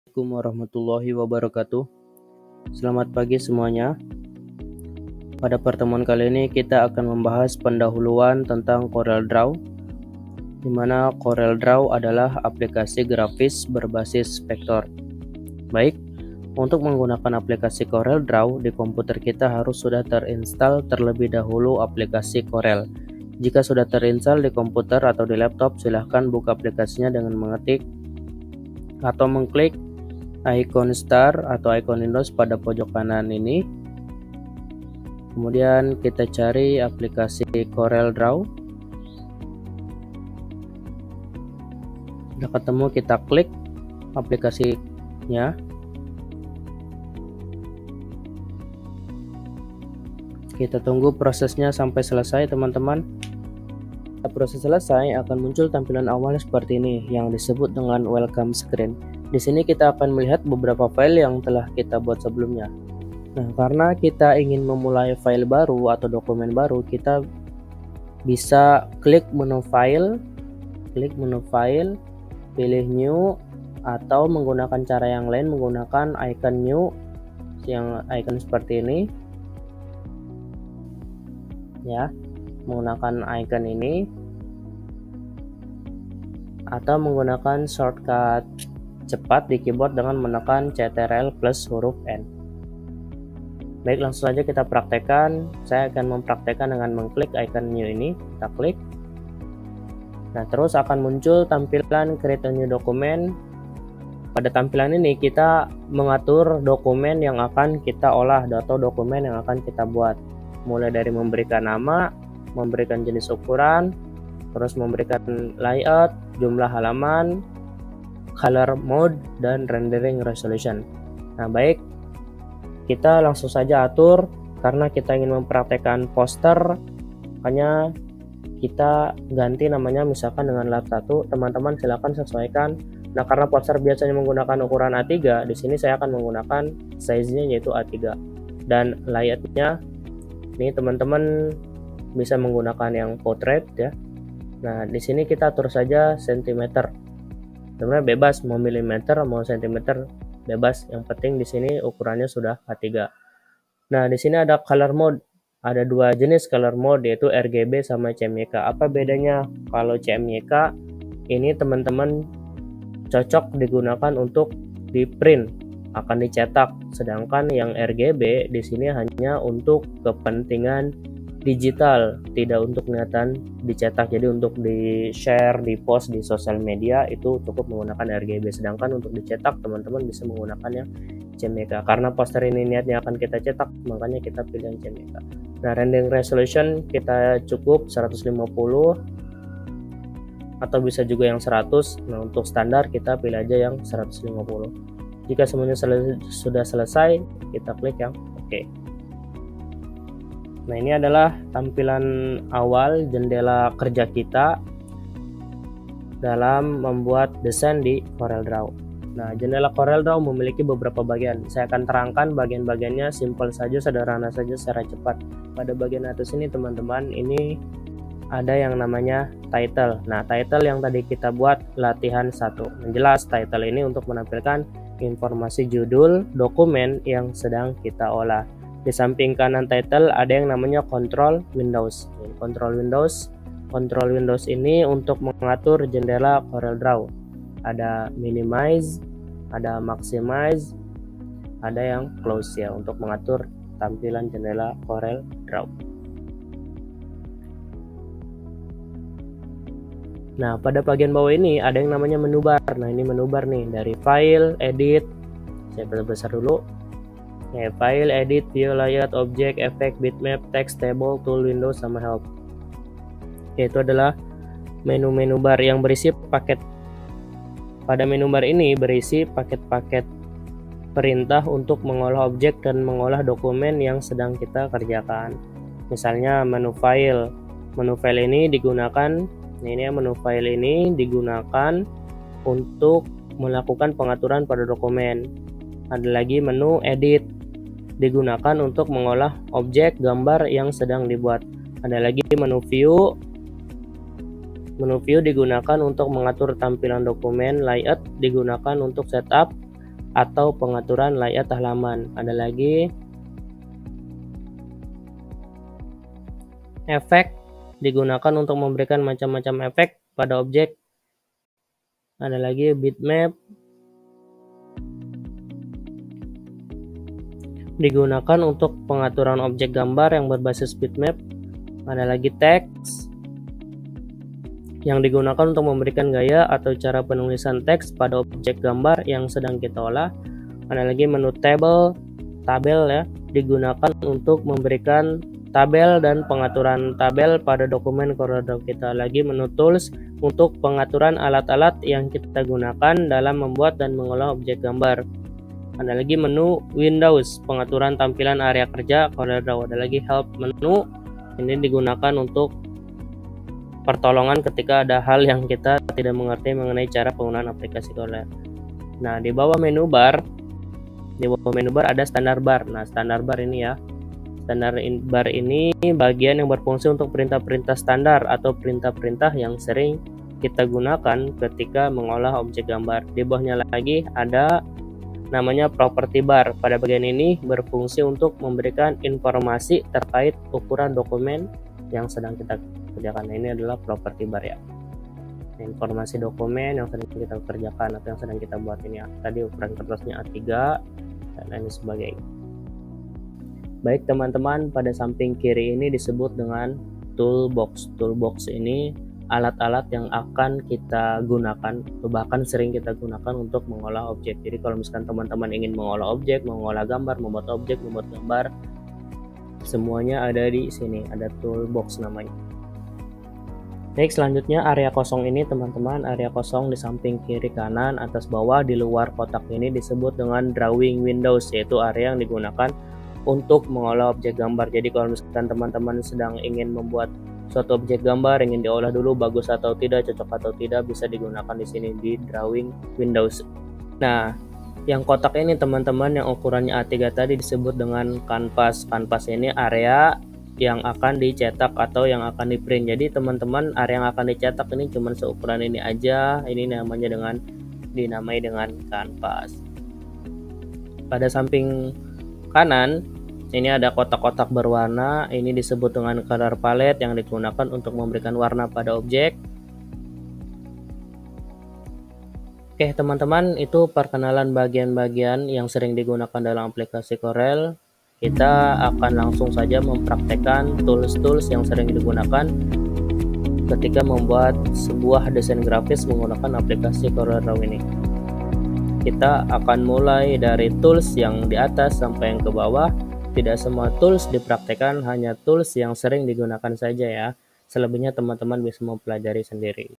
Assalamualaikum warahmatullahi wabarakatuh. Selamat pagi semuanya. Pada pertemuan kali ini kita akan membahas pendahuluan tentang CorelDRAW, di mana CorelDRAW adalah aplikasi grafis berbasis vektor. Baik, untuk menggunakan aplikasi CorelDRAW di komputer kita harus sudah terinstall terlebih dahulu aplikasi Corel. Jika sudah terinstall di komputer atau di laptop, silahkan buka aplikasinya dengan mengetik atau mengklik ikon star atau ikon Windows pada pojok kanan ini. Kemudian kita cari aplikasi CorelDRAW. Sudah ketemu, kita klik aplikasinya. Kita tunggu prosesnya sampai selesai, teman-teman. Proses selesai akan muncul tampilan awal seperti ini yang disebut dengan welcome screen. Di sini kita akan melihat beberapa file yang telah kita buat sebelumnya. Nah, karena kita ingin memulai file baru atau dokumen baru, kita bisa klik menu file, pilih new, atau menggunakan cara yang lain menggunakan icon new, yang icon seperti ini. Ya, menggunakan icon ini, atau menggunakan shortcut cepat di keyboard dengan menekan Ctrl plus huruf N. Baik, langsung saja kita praktekkan. Saya akan mempraktekkan dengan mengklik icon new ini. Kita klik. Nah, terus akan muncul tampilan create a new document. Pada tampilan ini kita mengatur dokumen yang akan kita olah atau dokumen yang akan kita buat. Mulai dari memberikan nama, memberikan jenis ukuran, terus memberikan layout, jumlah halaman, color mode, dan rendering resolution. Nah, baik, kita langsung saja atur. Karena kita ingin mempraktekkan poster, makanya kita ganti namanya misalkan dengan lab 1. Teman-teman silakan sesuaikan. Nah, karena poster biasanya menggunakan ukuran A3, di sini saya akan menggunakan size-nya yaitu A3. Dan layout-nya ini teman-teman bisa menggunakan yang portrait ya. Nah, di sini kita atur saja cm. Sebenarnya bebas mau milimeter mau sentimeter, bebas. Yang penting di sini ukurannya sudah A3. Nah, di sini ada color mode. Ada dua jenis color mode yaitu RGB sama CMYK. Apa bedanya? Kalau CMYK ini teman-teman cocok digunakan untuk di print, akan dicetak. Sedangkan yang RGB di sini hanya untuk kepentingan digital, tidak untuk kelihatan dicetak. Jadi untuk di share, di post di sosial media itu cukup menggunakan RGB. Sedangkan untuk dicetak teman-teman bisa menggunakan yang CMYK. Karena poster ini niatnya akan kita cetak, makanya kita pilih yang CMYK. Nah, rendering resolution kita cukup 150 atau bisa juga yang 100. Nah, untuk standar kita pilih aja yang 150. Jika semuanya sudah selesai, kita klik yang OK. Nah, ini adalah tampilan awal jendela kerja kita dalam membuat desain di CorelDRAW. Nah, jendela CorelDRAW memiliki beberapa bagian. Saya akan terangkan bagian-bagiannya, simpel saja, sederhana saja, secara cepat. Pada bagian atas ini teman-teman, ini ada yang namanya title. Nah, title yang tadi kita buat latihan 1. Menjelas title ini untuk menampilkan informasi judul dokumen yang sedang kita olah. Di samping kanan title ada yang namanya control windows. Control windows ini untuk mengatur jendela CorelDRAW. Ada minimize, ada maximize, ada yang close ya, untuk mengatur tampilan jendela CorelDRAW. Nah, pada bagian bawah ini ada yang namanya menu bar. Nah, ini menu bar nih, dari file, edit. Saya besar dulu. Ya, file, edit, view, layout, object, effect, bitmap, text, table, tool, window, sama help. Yaitu adalah menu-menu bar yang berisi paket. Pada menu bar ini berisi paket-paket perintah untuk mengolah objek dan mengolah dokumen yang sedang kita kerjakan. Misalnya menu file. Menu file ini digunakan, ini ya, menu file ini digunakan untuk melakukan pengaturan pada dokumen. Ada lagi menu edit, digunakan untuk mengolah objek gambar yang sedang dibuat. Ada lagi menu view. Menu view digunakan untuk mengatur tampilan dokumen. Layout digunakan untuk setup atau pengaturan layout halaman. Ada lagi efek, digunakan untuk memberikan macam-macam efek pada objek. Ada lagi bitmap, digunakan untuk pengaturan objek gambar yang berbasis bitmap. Ada lagi teks, yang digunakan untuk memberikan gaya atau cara penulisan teks pada objek gambar yang sedang kita olah. Ada lagi menu table, tabel ya, digunakan untuk memberikan tabel dan pengaturan tabel pada dokumen CorelDRAW kita. Lagi menu tools untuk pengaturan alat-alat yang kita gunakan dalam membuat dan mengolah objek gambar. Ada lagi menu Windows, pengaturan tampilan area kerja CorelDRAW. Ada lagi help menu, ini digunakan untuk pertolongan ketika ada hal yang kita tidak mengerti mengenai cara penggunaan aplikasi Corel. Nah, di bawah menu bar ada standar bar. Nah, standar bar ini ya. Standar bar ini bagian yang berfungsi untuk perintah-perintah standar atau perintah-perintah yang sering kita gunakan ketika mengolah objek gambar. Di bawahnya lagi ada namanya property bar. Pada bagian ini berfungsi untuk memberikan informasi terkait ukuran dokumen yang sedang kita kerjakan. Ini adalah property bar ya, informasi dokumen yang sedang kita kerjakan atau yang sedang kita buat ini ya. Tadi ukuran kertasnya A3 dan lain sebagainya. Baik teman-teman, pada samping kiri ini disebut dengan toolbox. Toolbox ini alat-alat yang akan kita gunakan, bahkan sering kita gunakan untuk mengolah objek. Jadi kalau misalkan teman-teman ingin mengolah objek, mengolah gambar, membuat objek, membuat gambar, semuanya ada di sini, ada toolbox namanya. Baik, selanjutnya area kosong ini teman-teman, area kosong di samping kiri kanan, atas bawah, di luar kotak ini disebut dengan drawing windows, yaitu area yang digunakan untuk mengolah objek gambar. Jadi kalau misalkan teman-teman sedang ingin membuat suatu objek gambar, ingin diolah dulu bagus atau tidak, cocok atau tidak, bisa digunakan di sini di drawing windows. Nah, yang kotak ini teman-teman yang ukurannya A3 tadi disebut dengan kanvas. Kanvas ini area yang akan dicetak atau yang akan di print. Jadi teman-teman, area yang akan dicetak ini cuma seukuran ini aja. Ini namanya dinamai dengan kanvas. Pada samping kanan ini ada kotak-kotak berwarna, ini disebut dengan color palette yang digunakan untuk memberikan warna pada objek. Oke teman-teman, itu perkenalan bagian-bagian yang sering digunakan dalam aplikasi Corel. Kita akan langsung saja mempraktekkan tools-tools yang sering digunakan ketika membuat sebuah desain grafis menggunakan aplikasi CorelDRAW ini. Kita akan mulai dari tools yang di atas sampai yang ke bawah. Tidak semua tools dipraktekkan, hanya tools yang sering digunakan saja ya. Selebihnya teman-teman bisa mempelajari sendiri.